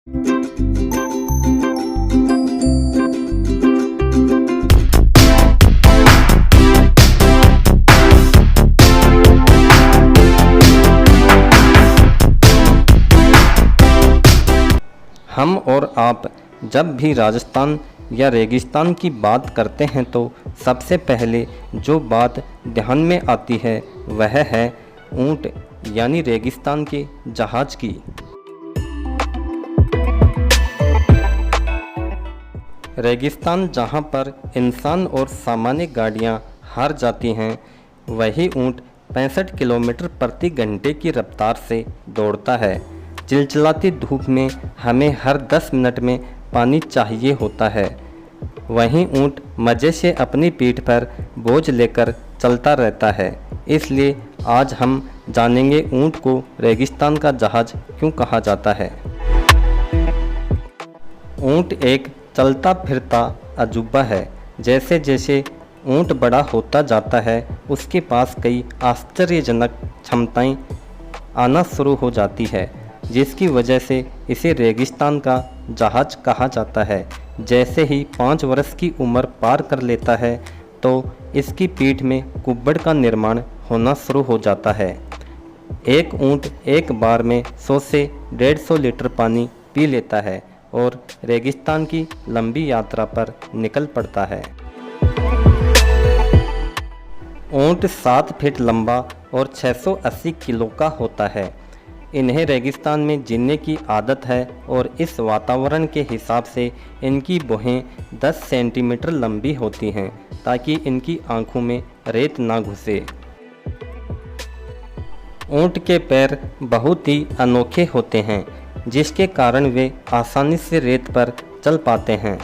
हम और आप जब भी राजस्थान या रेगिस्तान की बात करते हैं तो सबसे पहले जो बात ध्यान में आती है वह है ऊंट यानी रेगिस्तान के जहाज की। रेगिस्तान जहां पर इंसान और सामान्य गाड़ियां हार जाती हैं, वही ऊंट 65 किलोमीटर प्रति घंटे की रफ्तार से दौड़ता है। चिलचिलाती धूप में हमें हर 10 मिनट में पानी चाहिए होता है, वहीं ऊंट मज़े से अपनी पीठ पर बोझ लेकर चलता रहता है। इसलिए आज हम जानेंगे ऊंट को रेगिस्तान का जहाज क्यों कहा जाता है। ऊंट एक चलता फिरता अजूबा है। जैसे जैसे ऊंट बड़ा होता जाता है, उसके पास कई आश्चर्यजनक क्षमताएं आना शुरू हो जाती है, जिसकी वजह से इसे रेगिस्तान का जहाज कहा जाता है। जैसे ही 5 वर्ष की उम्र पार कर लेता है तो इसकी पीठ में कुब्बड़ का निर्माण होना शुरू हो जाता है। एक ऊंट एक बार में 100 से 150 लीटर पानी पी लेता है और रेगिस्तान की लंबी यात्रा पर निकल पड़ता है। ऊंट 7 फीट लंबा और 680 किलो का होता है। इन्हें रेगिस्तान में जीने की आदत है और इस वातावरण के हिसाब से इनकी भौहें 10 सेंटीमीटर लंबी होती हैं ताकि इनकी आंखों में रेत ना घुसे। ऊंट के पैर बहुत ही अनोखे होते हैं, जिसके कारण वे आसानी से रेत पर चल पाते हैं।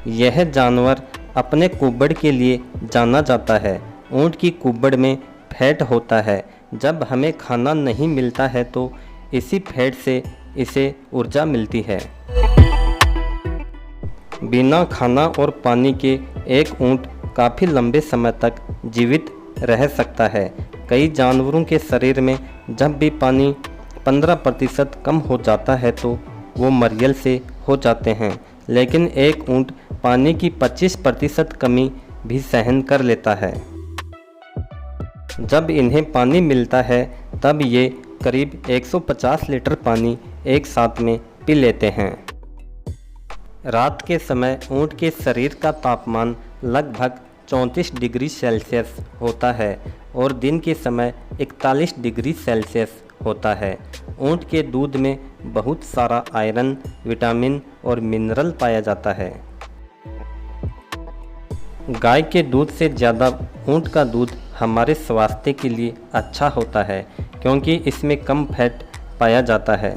यह जानवर अपने कुब्बड़ के लिए जाना जाता है। ऊंट की कुब्बड़ में फैट होता है। जब हमें खाना नहीं मिलता है तो इसी फैट से इसे ऊर्जा मिलती है। बिना खाना और पानी के एक ऊंट काफ़ी लंबे समय तक जीवित रह सकता है। कई जानवरों के शरीर में जब भी पानी 15% कम हो जाता है तो वो मरियल से हो जाते हैं, लेकिन एक ऊंट पानी की 25% कमी भी सहन कर लेता है। जब इन्हें पानी मिलता है तब ये करीब 150 लीटर पानी एक साथ में पी लेते हैं। रात के समय ऊंट के शरीर का तापमान लगभग 34 डिग्री सेल्सियस होता है और दिन के समय 41 डिग्री सेल्सियस होता है। ऊंट के दूध में बहुत सारा आयरन, विटामिन और मिनरल पाया जाता है। गाय के दूध से ज़्यादा ऊंट का दूध हमारे स्वास्थ्य के लिए अच्छा होता है, क्योंकि इसमें कम फैट पाया जाता है।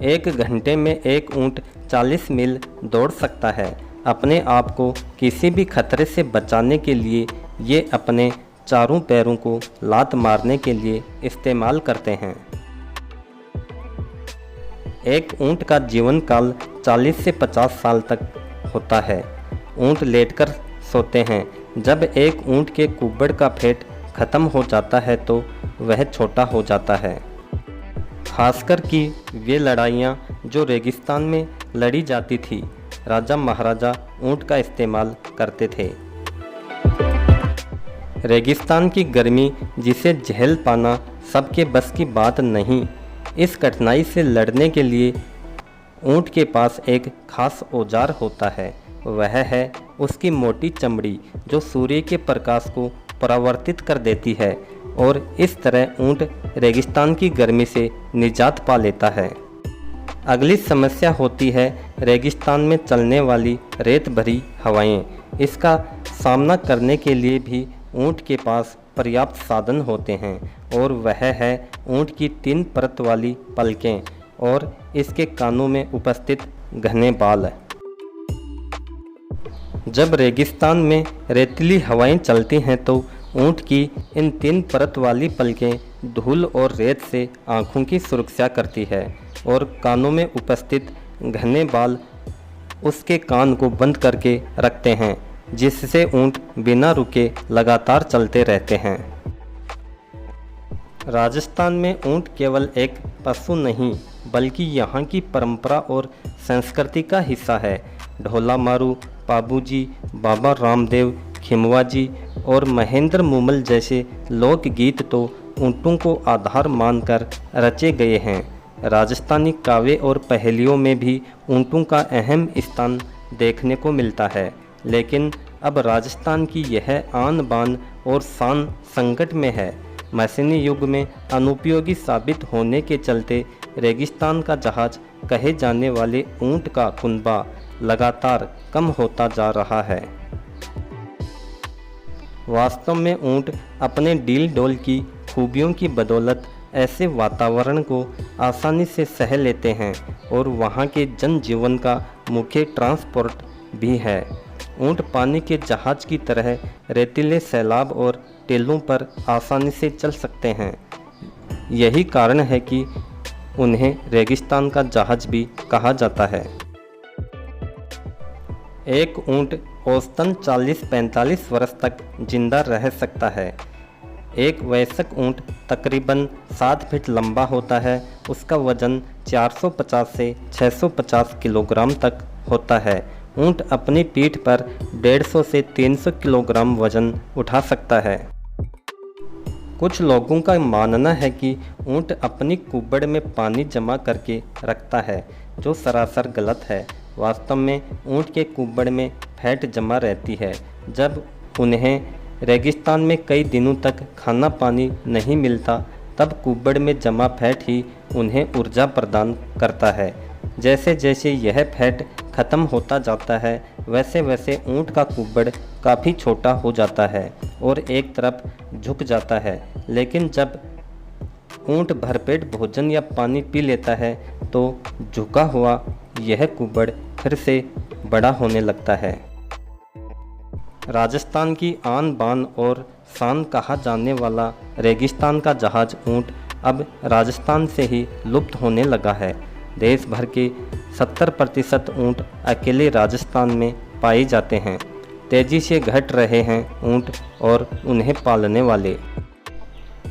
एक घंटे में एक ऊंट 40 मील दौड़ सकता है। अपने आप को किसी भी खतरे से बचाने के लिए ये अपने चारों पैरों को लात मारने के लिए इस्तेमाल करते हैं। एक ऊंट का जीवन काल 40 से 50 साल तक होता है। ऊंट लेटकर सोते हैं। जब एक ऊंट के कुब्बड़ का फैट खत्म हो जाता है तो वह छोटा हो जाता है। खासकर कि वे लड़ाइयाँ जो रेगिस्तान में लड़ी जाती थी, राजा महाराजा ऊंट का इस्तेमाल करते थे। रेगिस्तान की गर्मी जिसे झेल पाना सबके बस की बात नहीं। इस कठिनाई से लड़ने के लिए ऊंट के पास एक खास औजार होता है, वह है उसकी मोटी चमड़ी जो सूर्य के प्रकाश को परावर्तित कर देती है और इस तरह ऊंट रेगिस्तान की गर्मी से निजात पा लेता है। अगली समस्या होती है रेगिस्तान में चलने वाली रेत भरी हवाएं। इसका सामना करने के लिए भी ऊंट के पास पर्याप्त साधन होते हैं और वह है ऊंट की 3 परत वाली पलकें और इसके कानों में उपस्थित घने बाल। जब रेगिस्तान में रेतीली हवाएं चलती हैं तो ऊंट की इन 3 परत वाली पलकें धूल और रेत से आँखों की सुरक्षा करती है और कानों में उपस्थित घने बाल उसके कान को बंद करके रखते हैं, जिससे ऊंट बिना रुके लगातार चलते रहते हैं। राजस्थान में ऊँट केवल एक पशु नहीं बल्कि यहाँ की परंपरा और संस्कृति का हिस्सा है। ढोला मारू, पाबूजी, बाबा रामदेव, खिमवाजी और महेंद्र मूमल जैसे लोकगीत तो ऊँटों को आधार मानकर रचे गए हैं। राजस्थानी काव्य और पहेलियों में भी ऊँटों का अहम स्थान देखने को मिलता है। लेकिन अब राजस्थान की यह आन बान और शान संकट में है। मशीनी युग में अनुपयोगी साबित होने के चलते रेगिस्तान का जहाज कहे जाने वाले ऊँट का कुनबा लगातार कम होता जा रहा है। वास्तव में ऊँट अपने डील डोल की खूबियों की बदौलत ऐसे वातावरण को आसानी से सह लेते हैं और वहाँ के जनजीवन का मुख्य ट्रांसपोर्ट भी है। ऊँट पानी के जहाज की तरह रेतीले सैलाब और टीलों पर आसानी से चल सकते हैं। यही कारण है कि उन्हें रेगिस्तान का जहाज भी कहा जाता है। एक ऊँट औसतन 40-45 वर्ष तक जिंदा रह सकता है। एक वयस्क ऊँट तकरीबन 7 फीट लंबा होता है। उसका वजन 450 से 650 किलोग्राम तक होता है। ऊँट अपनी पीठ पर 150 से 300 किलोग्राम वजन उठा सकता है। कुछ लोगों का मानना है कि ऊँट अपनी कुब्बड़ में पानी जमा करके रखता है, जो सरासर गलत है। वास्तव में ऊँट के कुब्बड़ में फैट जमा रहती है। जब उन्हें रेगिस्तान में कई दिनों तक खाना पानी नहीं मिलता, तब कुब्बड़ में जमा फैट ही उन्हें ऊर्जा प्रदान करता है। जैसे जैसे यह फैट ख़त्म होता जाता है, वैसे वैसे ऊँट का कुब्बड़ काफ़ी छोटा हो जाता है और एक तरफ झुक जाता है। लेकिन जब ऊँट भरपेट भोजन या पानी पी लेता है तो झुका हुआ यह कुब्बड़ फिर से बड़ा होने लगता है। राजस्थान की आन बान और शान कहा जाने वाला रेगिस्तान का जहाज ऊँट अब राजस्थान से ही लुप्त होने लगा है। देश भर के 70% ऊँट अकेले राजस्थान में पाए जाते हैं। तेज़ी से घट रहे हैं ऊँट और उन्हें पालने वाले।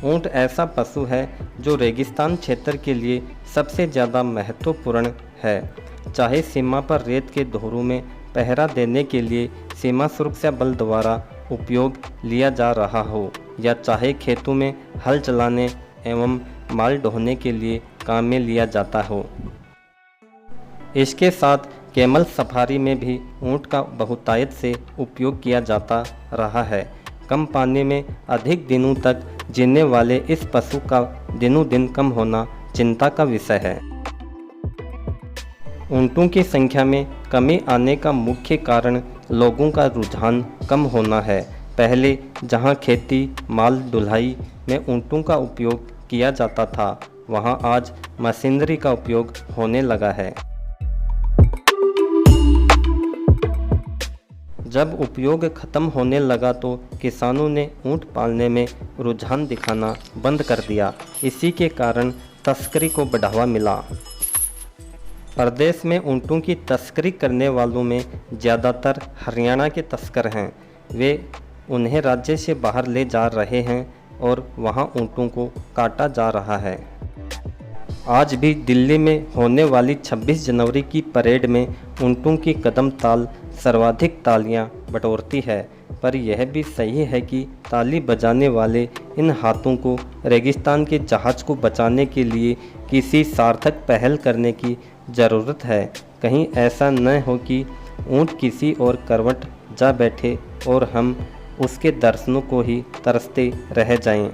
ऊँट ऐसा पशु है जो रेगिस्तान क्षेत्र के लिए सबसे ज़्यादा महत्वपूर्ण है। चाहे सीमा पर रेत के धोरों में पहरा देने के लिए सीमा सुरक्षा बल द्वारा उपयोग लिया जा रहा हो या चाहे खेतों में हल चलाने एवं माल ढोने के लिए काम में लिया जाता हो। इसके साथ कैमल सफारी में भी ऊँट का बहुतायत से उपयोग किया जाता रहा है। कम पानी में अधिक दिनों तक जीने वाले इस पशु का दिनों दिन कम होना चिंता का विषय है। ऊँटों की संख्या में कमी आने का मुख्य कारण लोगों का रुझान कम होना है। पहले जहां खेती माल ढुलाई में ऊँटों का उपयोग किया जाता था, वहां आज मशीनरी का उपयोग होने लगा है। जब उपयोग खत्म होने लगा तो किसानों ने ऊँट पालने में रुझान दिखाना बंद कर दिया। इसी के कारण तस्करी को बढ़ावा मिला। प्रदेश में ऊँटों की तस्करी करने वालों में ज़्यादातर हरियाणा के तस्कर हैं। वे उन्हें राज्य से बाहर ले जा रहे हैं और वहां ऊँटों को काटा जा रहा है। आज भी दिल्ली में होने वाली 26 जनवरी की परेड में ऊँटों की कदम ताल सर्वाधिक तालियां बटोरती है। पर यह भी सही है कि ताली बजाने वाले इन हाथों को रेगिस्तान के जहाज़ को बचाने के लिए किसी सार्थक पहल करने की ज़रूरत है। कहीं ऐसा न हो कि ऊँट किसी और करवट जा बैठे और हम उसके दर्शनों को ही तरसते रह जाएं।